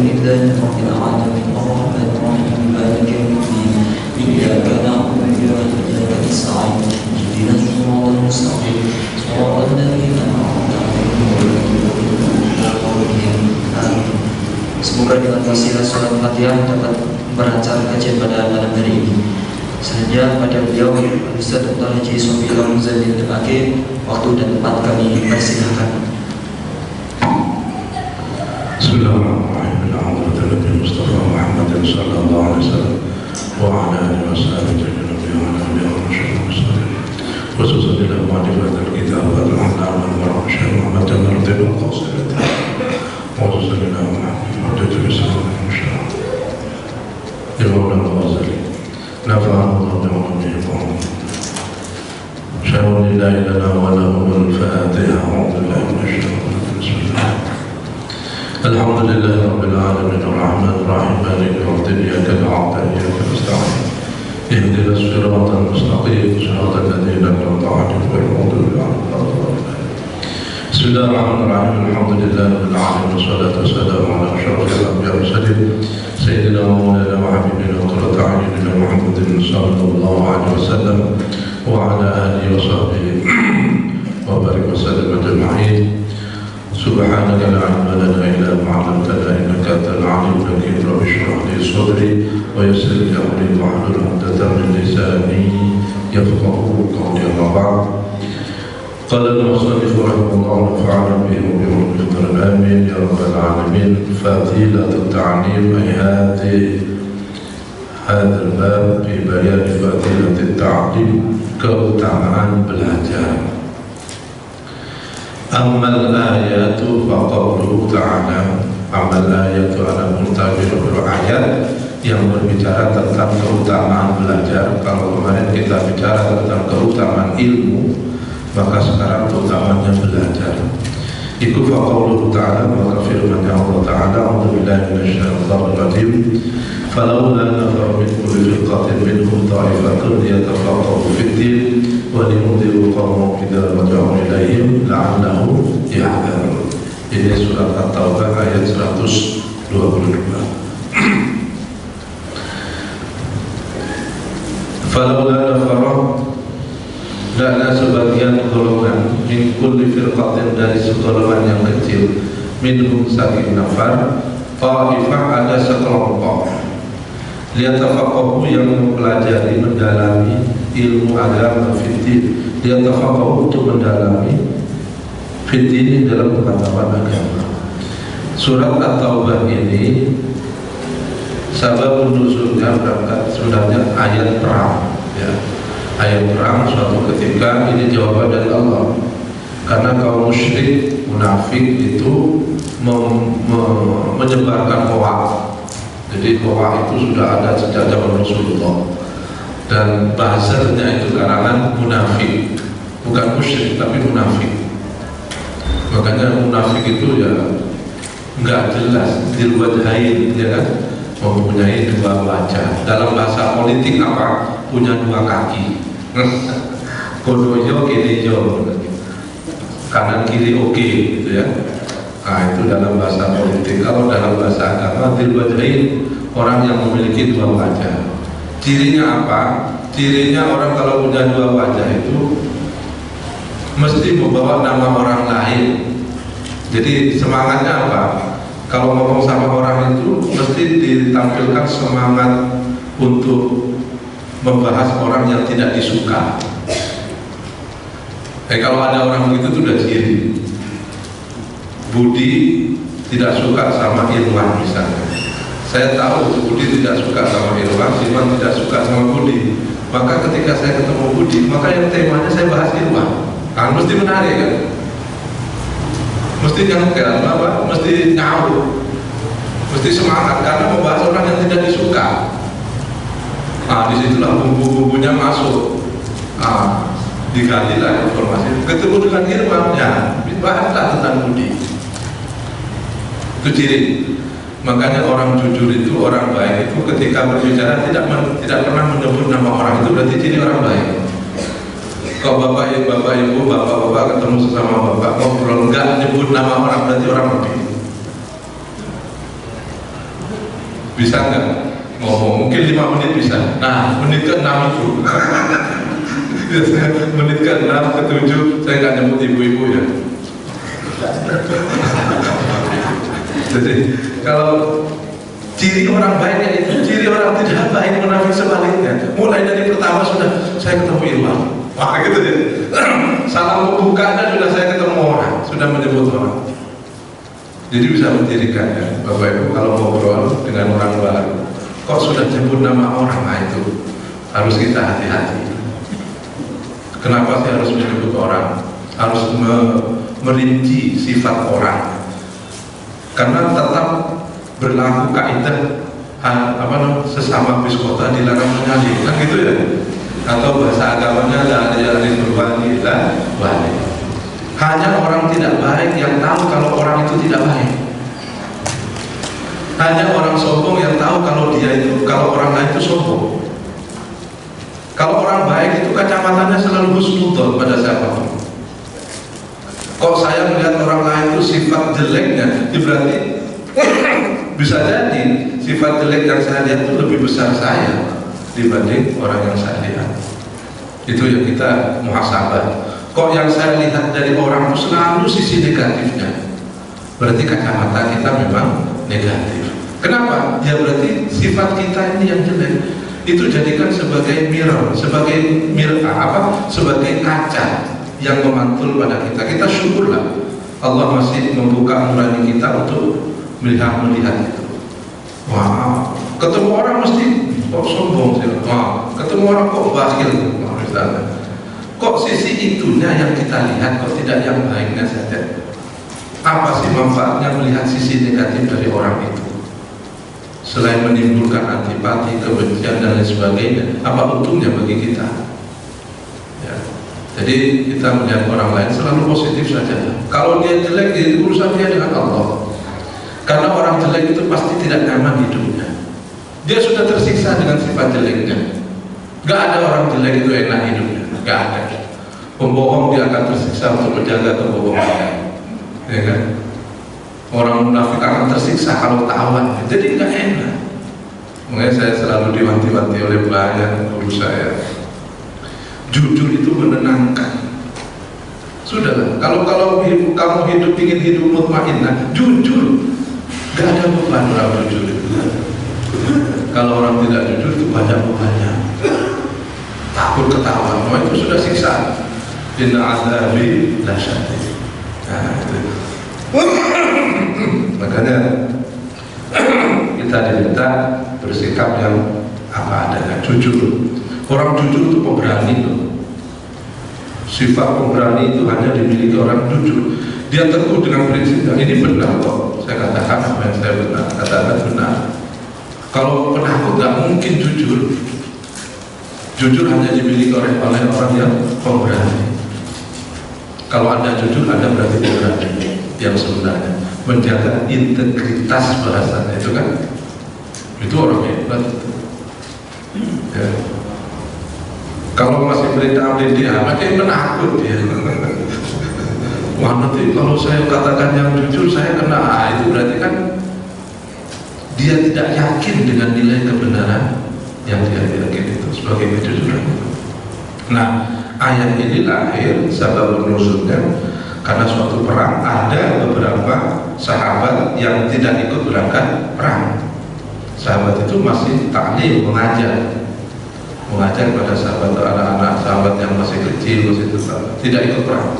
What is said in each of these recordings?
لله رب العالمين الرحمن الرحيم مالك يوم الدين إياك نعبد وإياك نستعين اهدنا الصراط المستقيم صراط الذين أنعمت عليهم غير المغضوب عليهم آمين. Semoga dengan wasilah surat Fatihah dapat merancang kajian pada malam hari ini. Selanjutnya pada beliau Ustaz Dr. Haji Sofi Al-Muzali Al-Akil, waktu dan tempat kami persilahkan. Bismillahirrahmanirrahim. Alhamdulillah Mustafa Muhammad sallallahu alaihi wasallam wa ala alihi washabihi wa ala alihi wa sahbihi khususnya ma'rifat al-kitab wal-ahlam wal-marashid Muhammad al-Radil al-Qasirat khususnya ma'rifat al-Islam insyaAllah Imam al-Ghazali nafa'ana Allah bi'ulumihim syahun lillahi lana wa lahum al-Fatiha a'udhu billahi minash shaitanir rajim bismillah alhamdulillahi rabbil alamin arrahmanir rahim maliki yawmiddin iyyaka na'budu wa iyyaka nasta'in ihdinas siratal mustaqim siratal ladzina an'amta 'alaihim ghairil maghdubi 'alaihim waladdallin. Bismillahirrahmanirrahim. Alhamdulillahirabbil alamin wassalatu wassalamu ala asyrafil anbiya'i wal mursalin sayyidina wa maulana wa habibina wa qurrati a'yunina Muhammadin sallallahu alaihi wasallam wa ala alihi wa sahbihi wa barik wa sallam ajma'in. Subhanaka la ilma lana illa ma 'allamtana innaka antal 'alimul hakim. Rabbi shrah li sadri wa yassir li amri wahlul 'uqdatam min lisani yafqahu qawli. Amma ba'd. Qala al-musannif rahimahullah nafa'ana bihi wa bi ulumil amin ya rabbal alamin. Fadilatut ta'lim ay hadha al-bab fi bayan fadilatit ta'lim, keutamaan belajar. Amal ayatu faqawluhu ta'ala. Amal ayatu ala muntabirul ayat yang berbicara tentang keutamaan belajar. Kalau kemarin kita bicara tentang keutamaan ilmu, maka sekarang keutamaannya belajar. Iku faqawluhu ta'ala, maka firman Allah ta'ala, a'udzubillahi minasyaitonir rajim. Falawla nafara min kulli firqatin minhum ta'ifatun liyatafaqahu fid-din wa liyunziru qawmahum idza raja'u ilaihim la'allahum yahdharun. Ini surat At-Taubah ayat 122. Falawla nafara, hendaklah sebagian golongan min kulli firqatin, dari segolongan yang kecil, minhum saking nafar, ta'ifah ada sekelompok, liyatafaqahu yang mempelajari, mendalami ilmu agama fiddin, liyatafaqahu untuk mendalami fiddin dalam pengetahuan agama. Surat At-Taubah ini sabab nuzulnya berangkat sebenarnya ayat perang, ya. Ayat perang suatu ketika, ini jawaban dari Allah. Karena kaum musyrik munafik itu menyebarkan hoak. Jadi hoak itu sudah ada sejak zaman Rasulullah, dan bahasanya itu karangan munafik, bukan musyrik tapi munafik. Makanya munafik itu ya nggak jelas, dirwajhain, ya kan, mempunyai dua wajah. Dalam bahasa politik apa? Punya dua kaki. Kodoyo kineyo, kanan kiri oke, gitu ya. Nah, itu dalam bahasa politik. Kalau dalam bahasa agama, dirwajhain, orang yang memiliki dua wajah. Cirinya apa? Cirinya orang kalau punya dua wajah itu mesti membawa nama orang lain. Jadi semangatnya apa? Kalau ngomong sama orang itu mesti ditampilkan semangat untuk membahas orang yang tidak disuka. Kalau ada orang begitu sudah ciri. Budi tidak suka sama Irwan misalnya. Saya tahu Budi tidak suka sama Irwan tidak suka sama Budi. Maka ketika saya ketemu Budi, maka yang temanya saya bahas Irwan. Kan mesti menarik kan? Mesti nyangkel, apa? Mesti nyawur, mesti semangat karena membahas orang yang tidak disuka. Nah, disitulah bumbu-bumbunya masuk. Nah, digantilah informasi. Ketemu dengan Irwan, ya, bahaslah tentang Budi. Itu ciri. Makanya orang jujur itu, orang baik itu ketika berbicara tidak pernah menyebut nama orang, itu berarti ciri orang baik. Kalau bapak ibu, bapak ketemu sesama bapak ngobrol nggak nyebut nama orang, berarti orang baik. Bisa nggak ngomong? Mungkin 5 menit bisa. Nah, menit ke-6 itu menit ke-6, ke-7 saya nggak nyebut ibu-ibu ya. Jadi kalau ciri orang baik itu, ciri orang tidak baik munafik sebaliknya. Mulai dari pertama sudah saya ketemu Ilham, wah gitu ya. Salam pembukanya sudah saya ketemu orang, sudah menyebut orang. Jadi bisa mencirikan ya, Bapak Ibu kalau ngobrol dengan orang baru, kok sudah nyebut nama orang, nah itu harus kita hati-hati. Kenapa sih harus menyebut orang? Harus merinci sifat orang. Karena tetap berlaku kaidah sesama biskota dilarang menyalip, kan gitu ya? Atau bahasa agamanya la ya'riful wali la wali. Hanya orang tidak baik yang tahu kalau orang itu tidak baik. Hanya orang sombong yang tahu kalau orang lain itu sombong. Kalau orang baik itu kacamatanya selalu husnudzon pada siapapun. Kok saya melihat orang lain itu sifat jeleknya, berarti bisa jadi sifat jelek yang saya lihat itu lebih besar saya dibanding orang yang saya lihat. Itu yang kita muhasabah. Kok yang saya lihat dari orang itu selalu sisi negatifnya, berarti kacamata kita memang negatif. Kenapa? Ya berarti sifat kita ini yang jelek itu jadikan sebagai mirror, sebagai kaca yang memantul pada kita. Kita syukurlah Allah masih membuka nurani kita untuk melihat itu. Wah, ketemu orang mesti kok sombong sih. Wah, ketemu orang kok bakhil, misalnya. Kok sisi itunya yang kita lihat, kok tidak yang baiknya saja? Apa sih manfaatnya melihat sisi negatif dari orang itu? Selain menimbulkan antipati, kebencian dan lain sebagainya, apa untungnya bagi kita? Ya. Jadi kita melihat orang lain selalu positif saja. Kalau dia jelek, itu urusan dia dengan Allah. Karena orang jelek itu pasti tidak nyaman hidupnya. Dia sudah tersiksa dengan sifat jeleknya. Gak ada orang jelek itu enak hidupnya, gak ada. Pembohong dia akan tersiksa untuk menjaga kebohongannya, ya kan? Orang munafik akan tersiksa kalau tawan, jadi nggak enak. Makanya saya selalu diwanti-wanti oleh banyak guru saya. Jujur itu menenangkan. Sudahlah, kalau kamu ingin hidup mutmainnah, jujur, nggak ada beban orang jujur. Kalau orang tidak jujur itu banyak bebannya. Takut ketahuan, itu sudah siksa. Inna azabi lasyadid. Nah, itu. Makanya kita diminta bersikap yang apa adanya, jujur. Orang jujur itu pemberani loh. Sifat pemberani itu hanya dimiliki orang jujur. Dia teguh dengan prinsipnya. Ini benar kok. Saya katakan apa yang saya katakan benar. Kalau penakut nggak mungkin jujur. Jujur hanya dimiliki oleh orang yang pemberani. Kalau Anda jujur, Anda berarti pemberani yang sebenarnya, menjaga integritas bahasanya itu kan, itu orang hebat. Ya. Kalau masih berita-berita dia, makin menakut dia. Wah, nanti kalau saya katakan yang jujur saya kena, itu berarti kan dia tidak yakin dengan nilai kebenaran yang dia yakini itu sebagai kejujuran itu. Nah, ayat ini lahir sebab nuzulnya karena suatu perang ada beberapa sahabat yang tidak ikut berangkat perang. Sahabat itu masih taklim, mengajar pada sahabat anak-anak sahabat yang masih kecil, masih tidak ikut perang.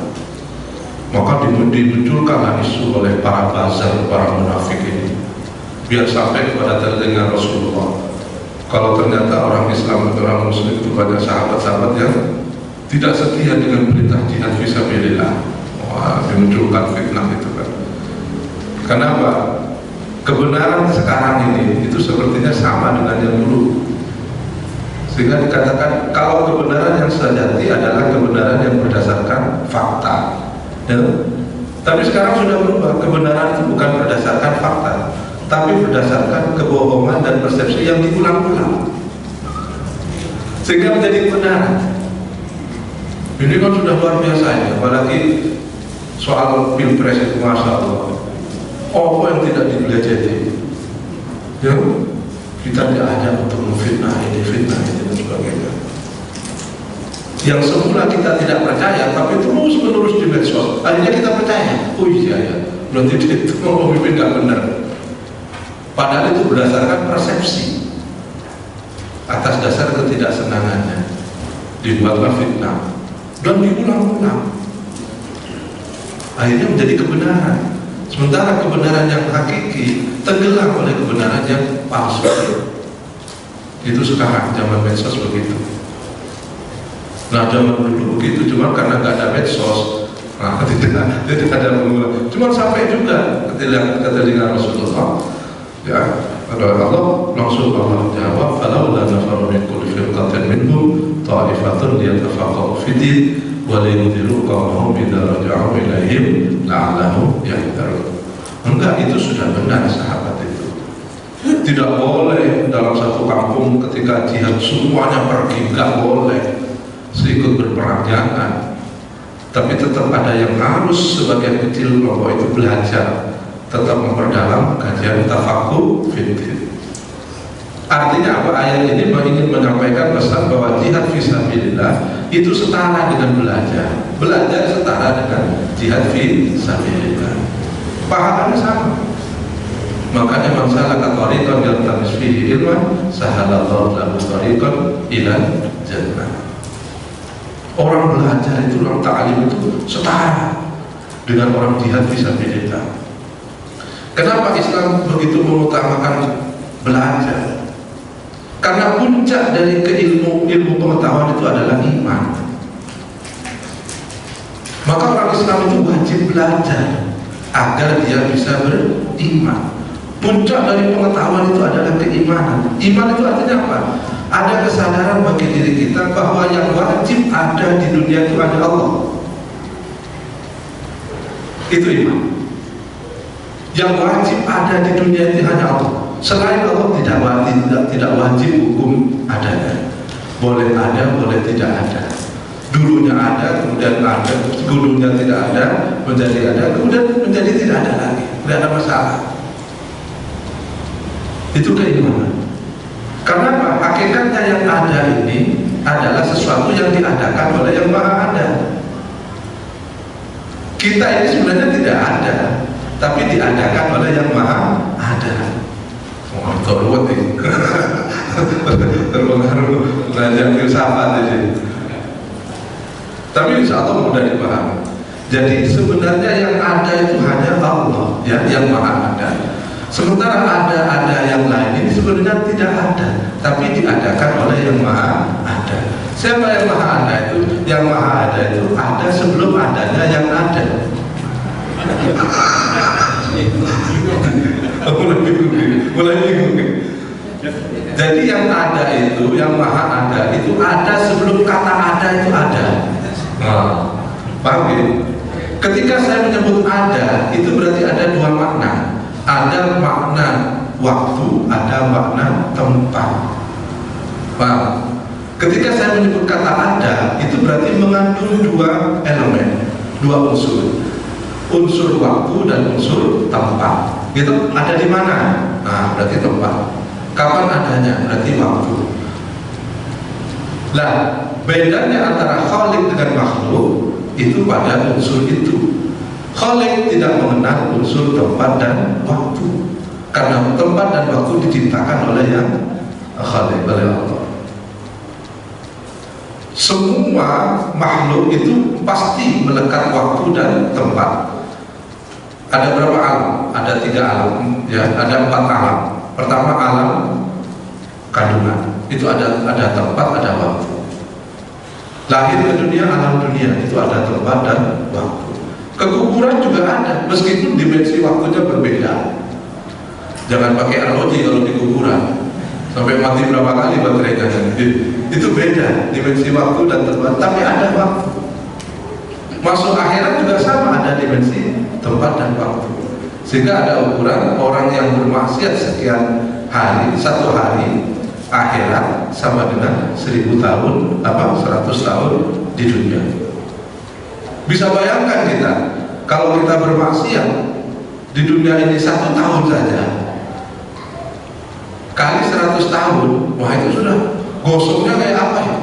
Maka dimunculkanlah isu oleh para bazar, para munafik ini, biar sampai kepada telinga Rasulullah. Kalau ternyata orang Islam atau orang Muslim itu banyak sahabat-sahabat yang tidak setia dengan perintah jihad fisabilillah. Wah, dimunculkan fitnah itu kan. Kenapa? Kebenaran sekarang ini itu sepertinya sama dengan yang dulu. Sehingga dikatakan kalau kebenaran yang sejati adalah kebenaran yang berdasarkan fakta. Ya? Tapi sekarang sudah berubah. Kebenaran itu bukan berdasarkan fakta, tapi berdasarkan kebohongan dan persepsi yang diulang-ulang, sehingga menjadi kebenaran. Ini kan sudah luar biasa ya, apalagi soal pilpres itu, masya Allah. Apa yang tidak dipelajari? Ya, Kita diajak untuk memfitnah ini, fitnah ini dan sebagainya. Yang semula kita tidak percaya, tapi terus menerus di medsos, akhirnya kita percaya. Oh iya ya, berarti itu pemimpin nggak benar. Padahal itu berdasarkan persepsi. Atas dasar ketidaksenangannya dibuatlah fitnah dan diulang-ulang. Akhirnya menjadi kebenaran. Sementara kebenaran yang hakiki tenggelam oleh kebenaran yang palsu. Itu sekarang zaman medsos begitu. Nah zaman dulu begitu, cuma karena nggak ada medsos, nah, tidak ada pengulang. Cuma sampai juga ketika Rasulullah, ya, Allah langsung Allah jawab, "Falaula nafaru min kulli firqatin minhum ta'ifatun liyatafaqahu fid-din wa liyunziru qawmahum idza raja'u ilaihim la'allahum yahtadun." Enggak, itu sudah benar sahabat itu. Tidak boleh dalam satu kampung ketika jihad semuanya pergi, enggak boleh. Ikut berperang, jangan. Tapi tetap ada yang harus sebagian kecil kelompok itu belajar, tetap memperdalam kajian tafaqquh fiddin. Artinya apa? Ayat ini ingin menyampaikan pesan bahwa jihad fisabilillah itu setara dengan belajar. Belajar setara dengan jihad fisabilillah. Pahalanya sama. Makanya man salaka thariqan yaltamis fihi ilman sahalallahu lahu thariqan ila jannah. Orang belajar itu, orang ta'lim itu setara dengan orang jihad fisabilillah. Kenapa Islam begitu mengutamakan belajar? Karena puncak dari ilmu pengetahuan itu adalah iman. Maka orang Islam itu wajib belajar agar dia bisa beriman. Puncak dari pengetahuan itu adalah keimanan. Iman itu artinya apa? Ada kesadaran bagi diri kita bahwa yang wajib ada di dunia itu ada Allah. Itu iman. Yang wajib ada di dunia itu hanya Allah. Selain Allah tidak wajib hukum adanya. Boleh ada, boleh tidak ada. Dulunya ada, kemudian ada, dulunya tidak ada, menjadi ada, kemudian menjadi tidak ada lagi. Tidak ada masalah. Itu keimanan. Karena apa? Hakikatnya yang ada ini adalah sesuatu yang diadakan oleh yang maha ada. Kita ini sebenarnya tidak ada, tapi diadakan oleh yang maha ada. Oh, terlalu nih. Terpengaruh belajar filsafat ini. Tapi insya Allah mudah dipahami. Jadi sebenarnya yang ada itu hanya Allah, ya, yang maha ada. Sementara ada yang lain ini sebenarnya tidak ada, tapi diadakan oleh yang maha ada. Siapa yang maha ada itu? Yang maha ada itu ada sebelum adanya yang ada. Mulai bingung. Jadi yang ada itu, yang maha ada itu ada sebelum kata ada itu ada. Nah, paham ya? Ketika saya menyebut ada, itu berarti ada dua makna. Ada makna waktu, ada makna tempat. Paham? Ketika saya menyebut kata ada, itu berarti mengandung dua elemen, dua unsur. Unsur waktu dan unsur tempat. Itu ada di mana? Nah, berarti tempat. Kapan adanya? Berarti waktu. Nah, bedanya antara khaliq dengan makhluk itu pada unsur itu. Khaliq tidak mengenal unsur tempat dan waktu, karena tempat dan waktu diciptakan oleh yang khaliq, oleh Allah. Semua makhluk itu pasti melekat waktu dan tempat. Ada berapa alam? Ada 3 alam, ya. Ada 4 alam. Pertama alam kandungan, itu ada tempat, ada waktu. Lahir ke dunia, alam dunia, itu ada tempat dan waktu. Kekuburan juga ada, meskipun dimensi waktunya berbeda. Jangan pakai ROG kalau di kuburan, sampai mati berapa kali baterainya. Itu beda, dimensi waktu dan tempat, tapi ada waktu. Masuk akhirat juga sama, ada dimensi tempat dan waktu. Sehingga ada ukuran orang yang bermaksiat sekian hari, 1 hari akhirat sama dengan 1000 tahun, 100 tahun di dunia. Bisa bayangkan kita, kalau kita bermaksiat di dunia ini 1 tahun saja, kali 100 tahun, wah itu sudah gosongnya kayak apa ya?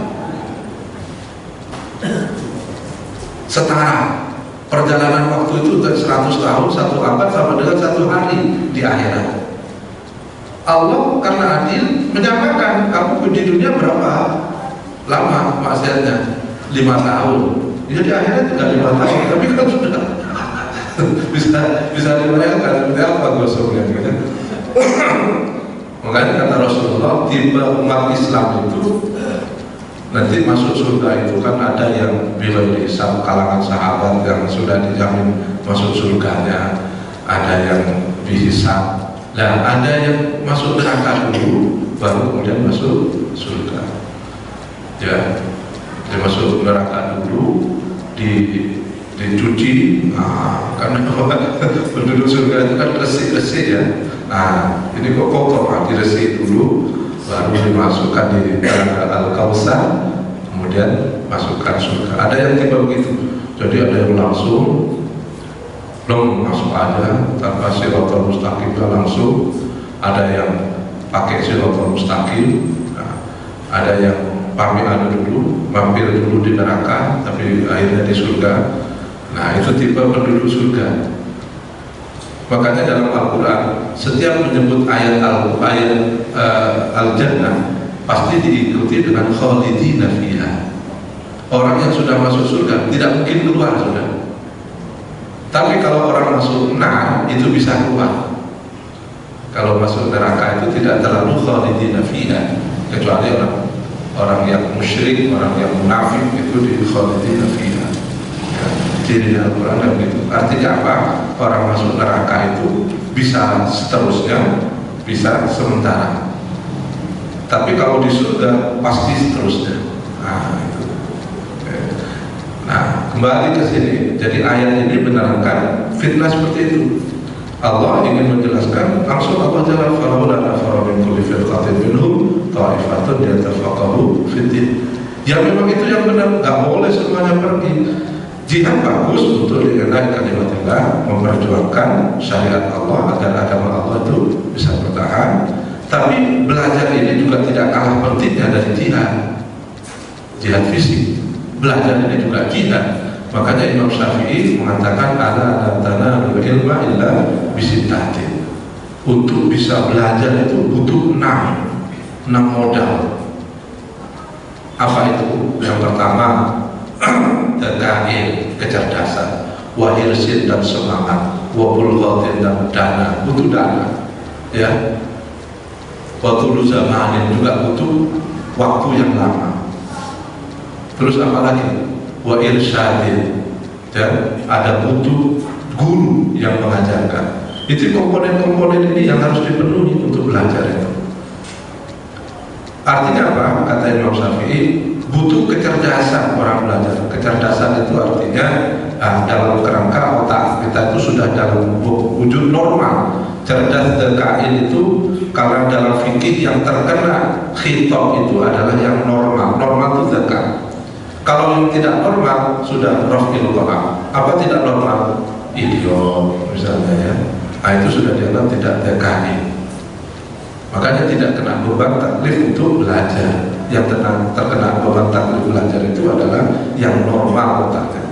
Setara. Perjalanan waktu itu 100 tahun, 1 abad sama dengan 1 hari di akhirat. Allah karena adil menyamakan, kamu di dunia berapa lama maksiatnya? 5 tahun. Ya di akhirat juga 5 tahun, tapi kan sudah bisa dibayangkan seperti apa gosongnya gitu. Makanya kata Rasulullah, tipe umat Islam itu nanti masuk surga itu kan ada yang bighairi hisab, kalangan sahabat yang sudah dijamin masuk surganya, ada yang dihisab, dan ada yang masuk neraka dulu baru kemudian masuk surga. Ya, dia masuk neraka dulu dicuci, karena penduduk surga itu kan resik-resik ya. Nah, ini kok kotor, diresik dulu baru dimasukkan di Al-Kautsar, kemudian masukkan surga. Ada yang tiba begitu, jadi ada yang langsung belum masuk aja tanpa siratal mustaqim, langsung. Ada yang pakai siratal mustaqim, ada yang mampir dulu di neraka tapi akhirnya di surga. Nah, itu tipe penduduk surga. Makanya dalam Al-Quran setiap menyebut ayat Al-Jannah pasti diikuti dengan khalidina fiha. Orang yang sudah masuk surga tidak mungkin keluar sudah. Tapi kalau orang masuk nar itu bisa keluar. Kalau masuk neraka itu tidak terlalu khalidina fiha, kecuali orang yang musyrik, orang yang munafik itu di khalidina fiha. Ciri Al-Quran dan begitu. Artinya apa? Orang masuk neraka itu bisa seterusnya, bisa sementara. Tapi kalau di surga pasti seterusnya. Nah, itu. Nah, kembali ke sini. Jadi ayat ini menerangkan fitnah seperti itu. Allah ingin menjelaskan, langsung Allah jalla fa'ala nafara min kulli firqatin minhum ta'ifatun yatafaqahu fid-din. Ya memang itu yang benar, nggak boleh semuanya pergi. Jihad bagus untuk dikenal kalimatillah, memperjuangkan syariat Allah agar agama Allah itu bisa bertahan. Tapi belajar ini juga tidak kalah pentingnya dari jihad fisik. Belajar ini juga jihad. Makanya Imam Syafi'i mengatakan ala tanalul ilma illa bisittatin. Untuk bisa belajar itu butuh 6 modal. Apa itu? Yang pertama tadain, kecerdasan, wa irsin dan semangat, wa bulghatin dan dana, butuh dana, ya. Wa tulu zamanin juga butuh waktu yang lama. Terus apa lagi? Wa irsyadin, dan ada butuh guru yang mengajarkan. Itu komponen-komponen ini yang harus dipenuhi untuk belajar itu. Artinya apa? Kata Imam Syafi'i, butuh kecerdasan orang belajar. Kecerdasan itu artinya dalam kerangka otak kita itu sudah dalam wujud normal. Cerdas dekain itu karena dalam fikih yang terkena khitab itu adalah yang normal. Normal itu dekat. Kalau yang tidak normal sudah rafil qalam. Apa tidak normal? Idiot misalnya ya. Nah, itu sudah dianggap tidak dekain. Makanya tidak kena beban taklif untuk belajar. Yang terkena beban taklif belajar itu adalah yang normal otaknya.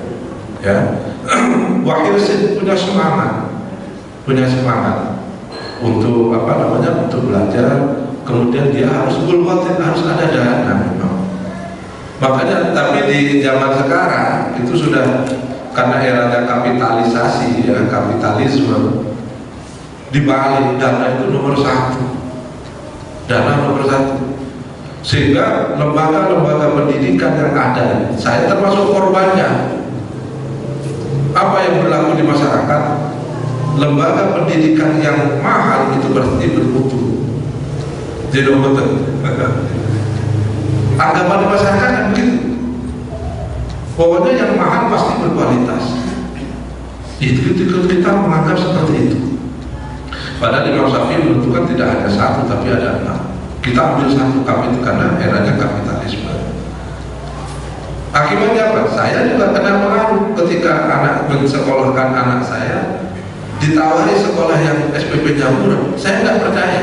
Ya, wahirsin punya semangat untuk untuk belajar. Kemudian dia harus bulghatin, harus ada dana memang. Makanya tapi di zaman sekarang itu sudah karena eranya kapitalisasi ya, kapitalisme dibalik dana itu nomor 1. Dana nomor 1, sehingga lembaga-lembaga pendidikan yang ada, saya termasuk korbannya. Apa yang berlaku di masyarakat? Lembaga pendidikan yang mahal itu berarti bermutu. Jadi betul. Agama di masyarakat begitu. Pokoknya yang mahal pasti berkualitas. Itu kita menganggap seperti itu. Padahal Imam Syafi'i menentukan tidak hanya 1 tapi ada 6. Kita ambil 1 itu karena eranya kapitalisme. Akibatnya apa? Saya juga kena pengaruh ketika mensekolahkan anak saya, ditawari sekolah yang SPP-nya murah, saya nggak percaya.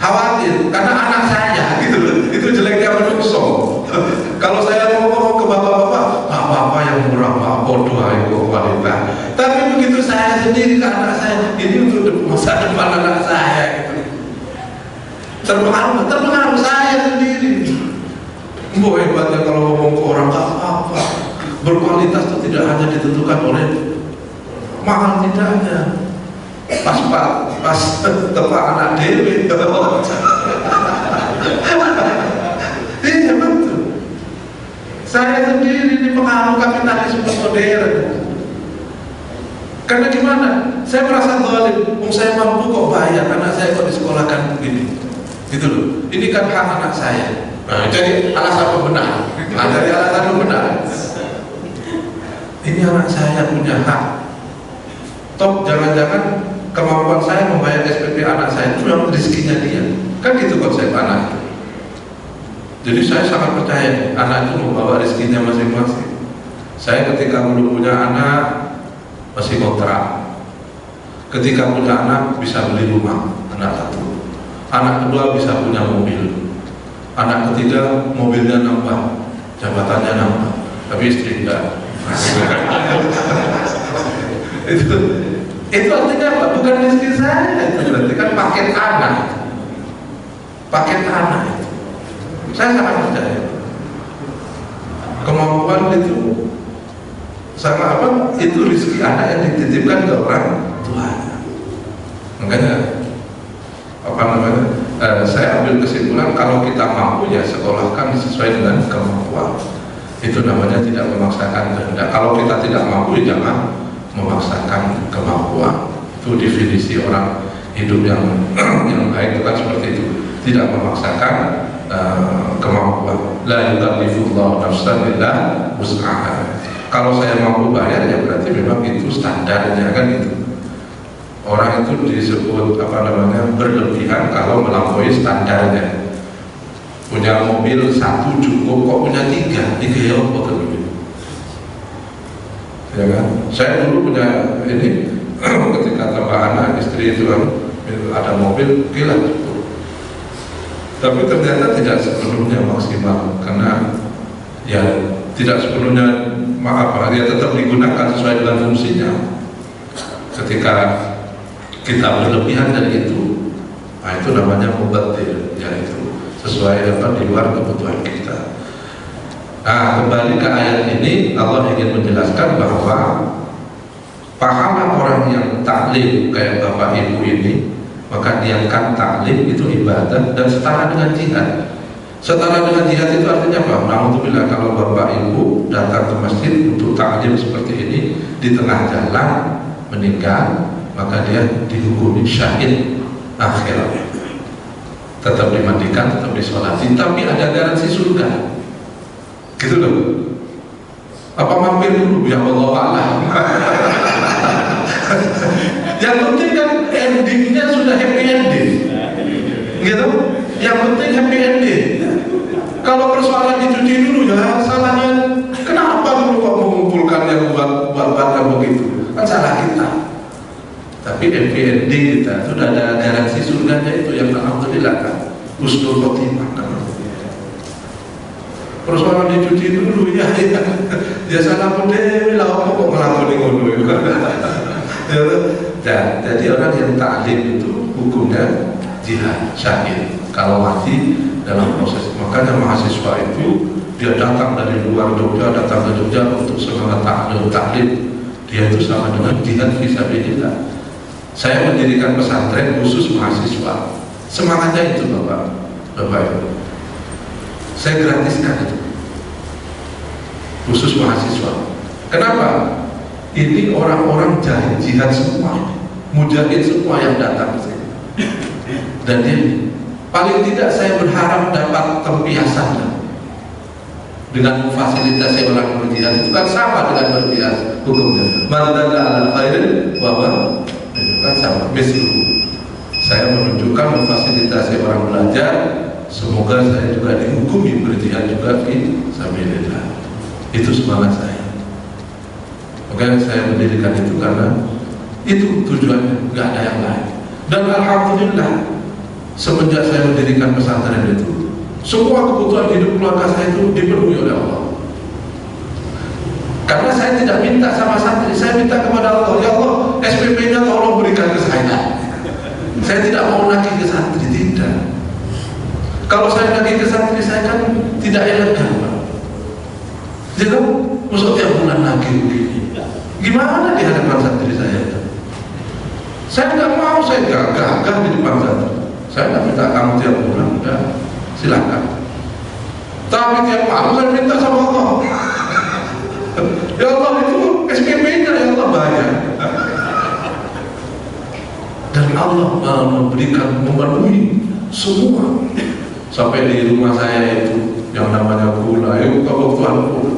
khawatir karena anak saya gitu loh. Itu jeleknya menungso. Kalau saya ngomong ke bapak-bapak, bapak yang murah pak, bodoh itu kualitas. Tapi begitu saya sendiri ke anak saya, ini untuk masa depan anak saya gitu. Terpengaruh saya sendiri. Mbok hebatnya kalau ngomong ke orang gak apa-apa. Berkualitas itu tidak hanya ditentukan oleh mahal tidaknya. Pas tepak anak dewi. Iya betul. Saya sendiri dipengaruhi kapitalisme modern. Karena gimana? Saya merasa zalim. Saya mampu kok bayar anak saya kok disekolahkan begini. Gitu loh. Ini kan hak anak saya. Nah, jadi alasan pembenar. Dari alasan pembenar. Ini anak saya punya hak. Top jangan-jangan kemampuan saya membayar SPP anak saya itu memang rezekinya dia. Kan gitu konsep anak. Jadi saya sangat percaya anak itu membawa rezekinya masing-masing. Saya ketika belum punya anak masih kontrak. Ketika punya anak bisa beli rumah, anak satu. Anak kedua bisa punya mobil. Anak ketiga mobilnya nambah, jabatannya nambah, tapi istri enggak. itu artinya apa? Bukan rezeki saya, itu berarti kan paket anak. Paket anak itu. Saya sangat percaya. Kemampuan itu sama apa? Itu rezeki anak yang dititipkan ke orang tua. Makanya apa namanya? Saya ambil kesimpulan kalau kita mampu ya sekolahkan sesuai dengan kemampuan. Itu namanya tidak memaksakan kehendak. Kalau kita tidak mampu ya jangan memaksakan kemampuan. Itu definisi orang hidup yang baik itu kan seperti itu. Tidak memaksakan kemampuan. La yukallifullahu nafsan illa wus'aha. Kalau saya mampu bayar ya berarti memang itu standarnya kan itu. Orang itu disebut apa namanya berlebihan kalau melampaui standarnya. Punya mobil satu cukup, kok punya tiga ya apa terlebih? Ya kan? Saya dulu punya ini ketika tambah anak istri itu kan ada mobil gila cukup. Tapi ternyata tidak sepenuhnya maksimal karena ya tidak sepenuhnya dia tetap digunakan sesuai dengan fungsinya. Ketika kita berlebihan dari itu, nah itu namanya mubadzir, yaitu sesuai apa di luar kebutuhan kita. Nah kembali ke ayat ini, Allah ingin menjelaskan bahwa pahala orang yang taklim kayak bapak ibu ini, maka diangkat taklim itu ibadah dan setara dengan jihad. Setara dengan jihad itu artinya apa? Alhamdulillah kalau bapak ibu datang ke masjid untuk taklim seperti ini di tengah jalan meninggal, maka dia dihukumi syahid akhirat. Tetap dimandikan, tetap disolati, tapi ada garansi surga. Gitu loh. Apa mampir dulu? Ya Allah Allah. Yang penting kan endingnya sudah happy ending. Gitu. Yang penting happy ending. Kalau persoalan dicuci dulu ya salahnya. Kenapa dulu kok mengumpulkannya buat yang begitu? Kan salah kita. Tapi happy ending kita sudah ada garansi surganya itu yang alhamdulillah kan. Husnul khotimah kan. Persoalan dicuci dulu ya salah dewe lah kok ngelakoni ngono ya. Jadi orang yang taklim itu hukumnya jihad syahid kalau mati dalam proses. Makanya mahasiswa itu dia datang dari luar Jogja datang ke Jogja untuk semangat taklim. Dia itu sama dengan jihad fisabilillah. Saya mendirikan pesantren khusus mahasiswa. Semangatnya itu Bapak Ibu. Saya gratiskan itu khusus mahasiswa. Kenapa? Ini orang-orang jihad semua, mujahid semua yang datang ke sini. Dan dia paling tidak saya berharap dapat tempiasan dengan memfasilitasi orang berjihad itu kan sama dengan berjihad hukumnya. Mandala ala khairin wa itu kan sama. Mislu saya menunjukkan memfasilitasi orang belajar. Semoga saya juga dihukumi berjihad juga fi sabilillah. Itu semangat saya. Makanya saya mendirikan itu karena itu tujuannya, nggak ada yang lain. Dan alhamdulillah semenjak saya mendirikan pesantren itu, semua kebutuhan hidup keluarga saya itu dipenuhi oleh Allah. Karena saya tidak minta sama santri, saya minta kepada Allah, ya Allah, SPP-nya tolong berikan ke saya. Saya tidak mau nagih ke santri, tidak. Kalau saya nagih ke santri, saya kan tidak elegan, Pak. Jadi, maksud tiap bulan nagih begini, gimana di hadapan santri saya? Saya tidak mau, saya gagah di depan santri. Saya tidak minta kamu tiap bulan, udah, silakan. Tapi tiap malam saya minta sama Allah. Ya Allah, itu SPP-nya ya Allah bayar. Dan Allah memberikan, memenuhi semua. Sampai di rumah saya itu yang namanya gula, itu kebutuhan gula.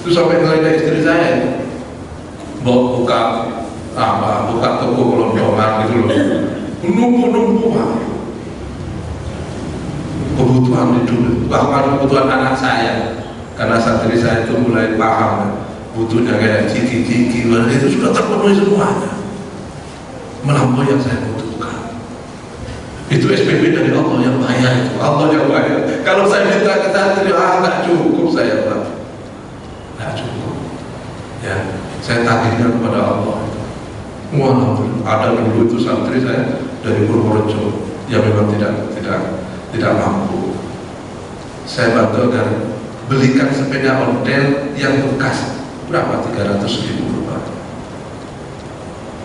Itu sampai ngelihat istri saya buka toko kelontongan gitu loh, numpuk kebutuhan itu, bahkan kebutuhan anak saya. Karena santri saya itu mulai paham butuhnya kayak ciki-ciki, itu sudah terpenuhi semuanya, melampaui yang saya butuhkan. Itu SPP dari Allah yang bayar, itu Allah yang bayar. Kalau saya minta ke santri, nggak cukup saya, Pak, nggak cukup. Ya, saya tagihnya kepada Allah. Wah, ada dulu itu santri saya dari Purworejo yang memang tidak mampu. Saya bantu agar belikan sepeda ontel yang bekas, berapa, 300.000 Pak.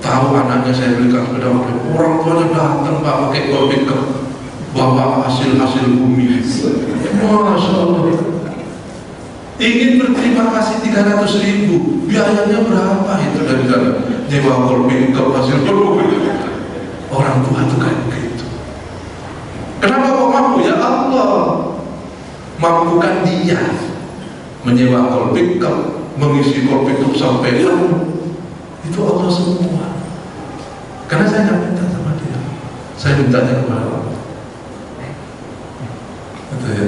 Tahu anaknya saya belikan sepeda ontel, orang tuanya datang Pak pakai gol pickup, bawa hasil bumi. Masya Allah. Ingin berterima kasih 300.000, biayanya berapa itu dari sana? Nyewa gol pickup hasil bumi. Orang tua itu kayak begitu. Kenapa kok mampu? Ya Allah mampukan dia menyewa kol pickup, mengisi kol pickup sampai penuh. Itu Allah semua. Karena saya tidak minta sama dia, saya mintanya kepada Allah. Itu ya.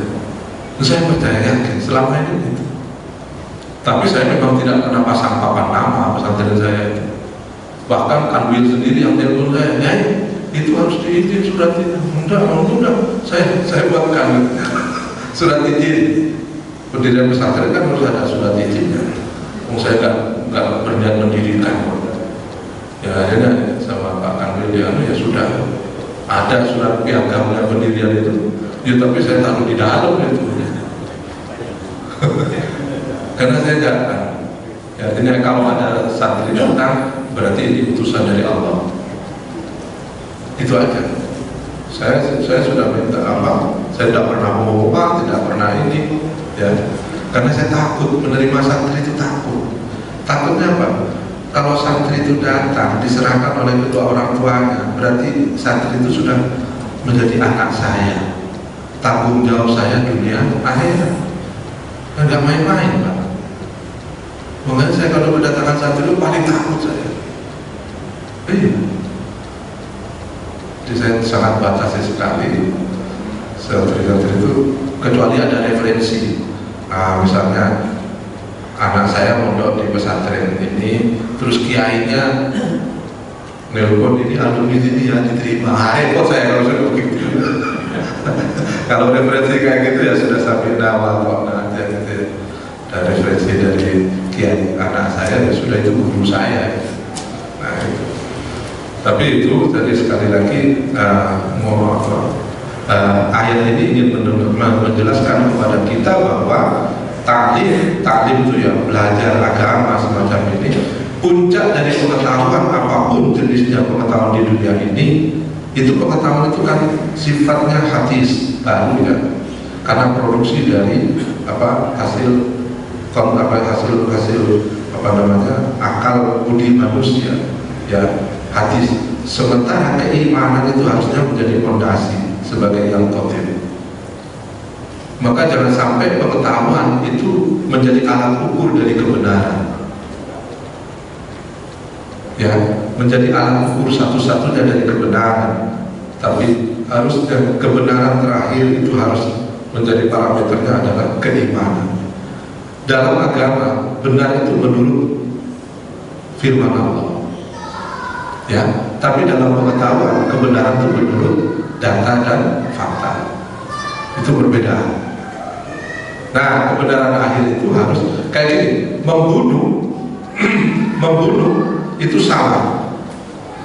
Saya percaya yakin selama ini itu. Tapi saya memang tidak pernah pasang papan nama pesantren saya itu. Bahkan Kanwil sendiri yang telepon saya, itu harus diizin surat itu. Enggak, saya buatkan surat izin. Pendirian pesantren kan harus ada surat izinnya. Saya nggak berniat mendirikan. Ya akhirnya sama Pak Kanwil ya sudah ada surat piagamnya pendirian itu. Ya tapi saya taruh di dalam itu. Karena saya jangan. Ya, artinya kalau ada santri datang berarti ini utusan dari Allah. Itu aja. Saya sudah minta apa? Saya tidak pernah mau uang, tidak pernah ini, ya. Karena saya takut menerima santri itu takut. Takutnya apa? Kalau santri itu datang diserahkan oleh kedua orang tuanya, berarti santri itu sudah menjadi anak saya. Tanggung jawab saya dunia akhirat. Enggak main-main, Pak. Makanya saya kalau kedatangan santri itu paling takut saya. Iya. Jadi saya sangat batasi sekali santri-santri itu, kecuali ada referensi. Misalnya anak saya mondok di pesantren ini, terus kiainya nelpon ini alumni ini ya diterima. Repot saya kalau sudah begitu. Kalau referensi kayak gitu ya sudah sampai awal kok nanti gitu. Dan referensi dari kiai anak saya ya sudah, itu guru saya. Nah itu. Tapi itu tadi sekali lagi ayat ini ingin menjelaskan kepada kita bahwa taklim itu ya belajar agama semacam ini, puncak dari pengetahuan apapun jenisnya pengetahuan di dunia ini, itu pengetahuan itu kan sifatnya hadis baru ya, karena produksi dari hasil akal budi manusia ya, hadis. Sementara keimanan itu harusnya menjadi fondasi sebagai yang qadhim. Maka jangan sampai pengetahuan itu menjadi alat ukur dari kebenaran. Ya, menjadi alat ukur satu-satunya dari kebenaran. Tapi harus kebenaran terakhir itu harus menjadi parameternya adalah keimanan. Dalam agama benar itu menurut firman Allah. Ya, tapi dalam pengetahuan kebenaran itu menurut data dan fakta. Itu berbeda. Nah, kebenaran akhir itu harus kayak gini, membunuh itu salah,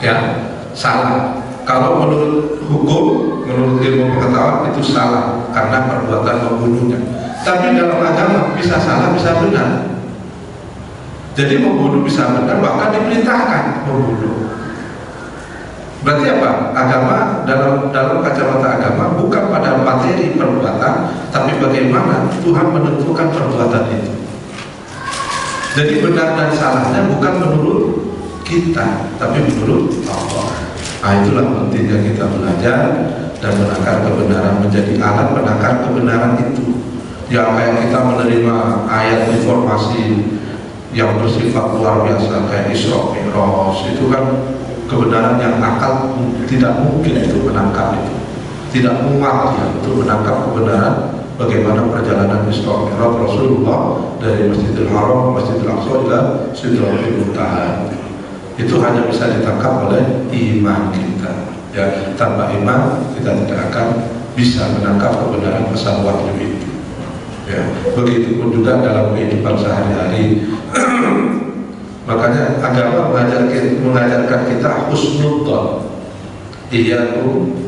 ya, salah. Kalau menurut hukum, menurut ilmu pengetahuan itu salah karena perbuatan membunuhnya. Tapi dalam agama bisa salah, bisa benar. Jadi membunuh bisa benar, bahkan diperintahkan membunuh. Berarti apa? Agama dalam kacamata agama bukan pada materi perbuatan, tapi bagaimana Tuhan menentukan perbuatan itu. Jadi benar dan salahnya bukan menurut kita, tapi menurut Allah. Nah, itulah pentingnya kita belajar dan menakar kebenaran, menjadi alat menakar kebenaran itu. Ya kayak kita menerima ayat informasi yang bersifat luar biasa kayak Isra Mi'raj, itu kan kebenaran yang akal tidak mungkin itu menangkap itu, tidak muat ya untuk menangkap kebenaran bagaimana perjalanan Isra Mi'raj Rasulullah dari Masjidil Haram, Masjidil Aqsa ila Sidratul Muntaha. Itu hanya bisa ditangkap oleh iman kita. Ya, tanpa iman kita tidak akan bisa menangkap kebenaran pesan wahyu itu. Ya, begitupun juga dalam kehidupan sehari-hari. Makanya agama mengajarkan kita husnudzon, iyyakum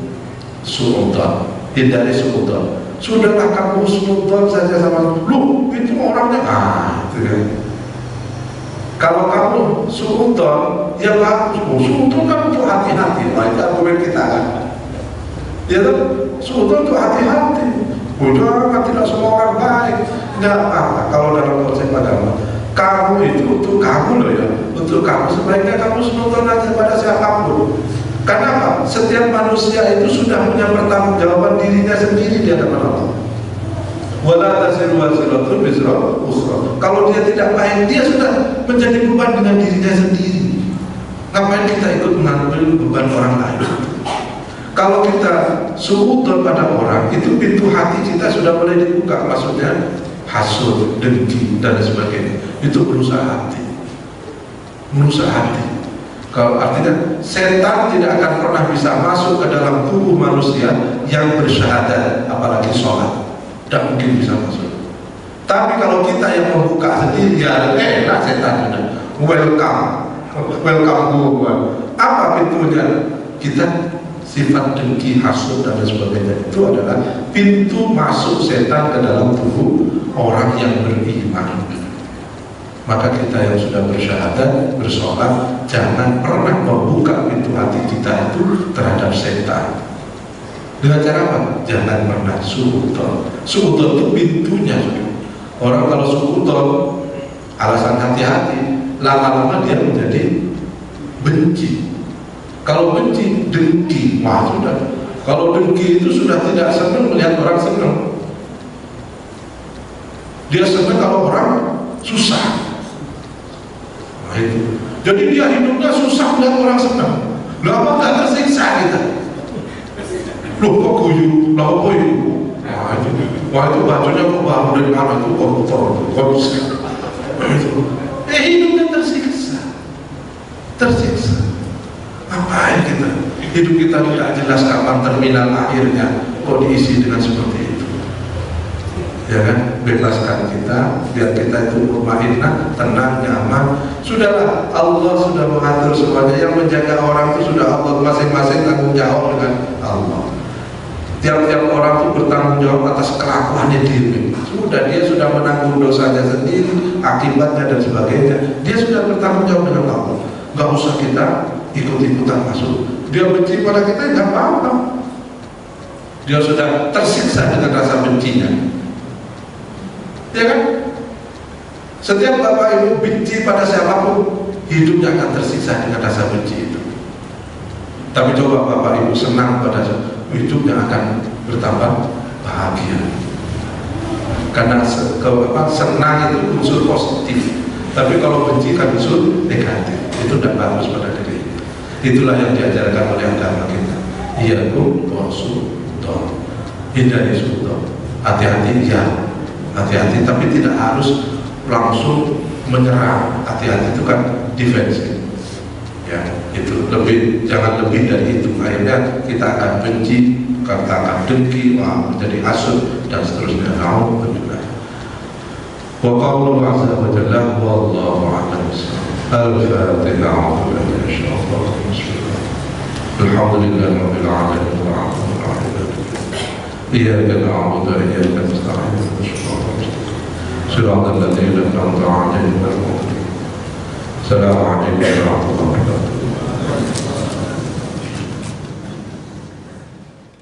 su'udzon, hindari su'udzon. Sudahlah kamu husnudzon saja sama lu, itu orangnya itu kan. Kalau kamu su'udzon, ya bagus. Su'udzon kan untuk hati-hati, itu argumen kita kan. Ya kan, su'udzon untuk hati-hati. Udah kan tidak semua orang baik. Enggak apa-apa kalau dalam konsep agama. Kamu itu untuk kamu loh ya, untuk kamu sebaiknya kamu sunudzon aja pada siapapun. Karena apa? Setiap manusia itu sudah punya pertanggungjawaban dirinya sendiri di hadapan Allah. Wala taziru waziratun wizra ukhra. Kalau dia tidak baik, dia sudah menjadi beban dengan dirinya sendiri. Ngapain kita ikut mengambil beban orang lain? Kalau kita suudzon pada orang, itu pintu hati kita sudah mulai dibuka, maksudnya hasud, dengki dan sebagainya. Itu merusak hati. Merusak hati. Kalau artinya setan tidak akan pernah bisa masuk ke dalam tubuh manusia yang bersyahadat, apalagi sholat. Tidak mungkin bisa masuk. Tapi kalau kita yang membuka sendiri, ya enak setan sudah. Welcome gua. Apa pintunya? Kita sifat dengki, hasud dan sebagainya itu adalah pintu masuk setan ke dalam tubuh orang yang beriman. Maka kita yang sudah bersyahadat, bersolat, jangan pernah membuka pintu hati kita itu terhadap setan. Dengan cara apa? Jangan pernah suudzon. Suudzon itu pintunya. Orang kalau suudzon, alasan hati-hati, lama-lama dia menjadi benci. Kalau benci, dengki, wah sudah. Kalau dengki itu sudah tidak senang melihat orang senang. Dia senang kalau orang susah. Nah itu. Jadi dia hidupnya susah melihat orang senang. Lama nggak tersiksa kita. Loh kok guyu, lah kok guyu. Wah itu bajunya kok baru dari mana itu kotor, konsep. Hidupnya tersiksa. Ngapain kita? Hidup kita tidak jelas kapan terminal akhirnya. Kok diisi dengan seperti itu? Ya kan? Bebaskan kita, biar kita itu mutmainnah, tenang, nyaman. Sudahlah, Allah sudah mengatur semuanya. Yang menjaga orang itu sudah Allah, masing-masing tanggung jawab dengan Allah. Tiap-tiap orang itu bertanggung jawab atas kelakuannya diri. Dia sudah menanggung dosanya sendiri, akibatnya dan sebagainya. Dia sudah bertanggung jawab dengan Allah. Gak usah kita ikut-ikutan masuk. Dia benci pada kita, nggak apa-apa. Dia sudah tersiksa dengan rasa bencinya. Ya kan? Setiap bapak ibu benci pada siapapun, hidupnya akan tersiksa dengan rasa benci itu. Tapi coba bapak ibu senang pada hidupnya akan bertambah bahagia. Karena senang itu unsur positif. Tapi kalau benci kan unsur negatif. Itu tidak bagus pada diri. Itulah yang diajarkan oleh agama kita. Iyyakum wasu'udzon. Hindari suudzon. Hati-hati ya. Hati-hati tapi tidak harus langsung menyerang. Hati-hati itu kan defensif. Ya, itu jangan lebih dari itu. Akhirnya kita akan benci, kita akan dengki, menjadi hasud dan seterusnya. Alhamdulillah. Wa qawlu azza wa jalla wallahu a'lam. Al-Fatihah. Insyaallah. Alhamdulillah rabbil alamin wa rahmanir rahim. Iyyaka na'budu wa iyyaka nasta'in. Shiratal ladzina an'amta 'alaihim. Assalamu alaikum warahmatullahi wabarakatuh.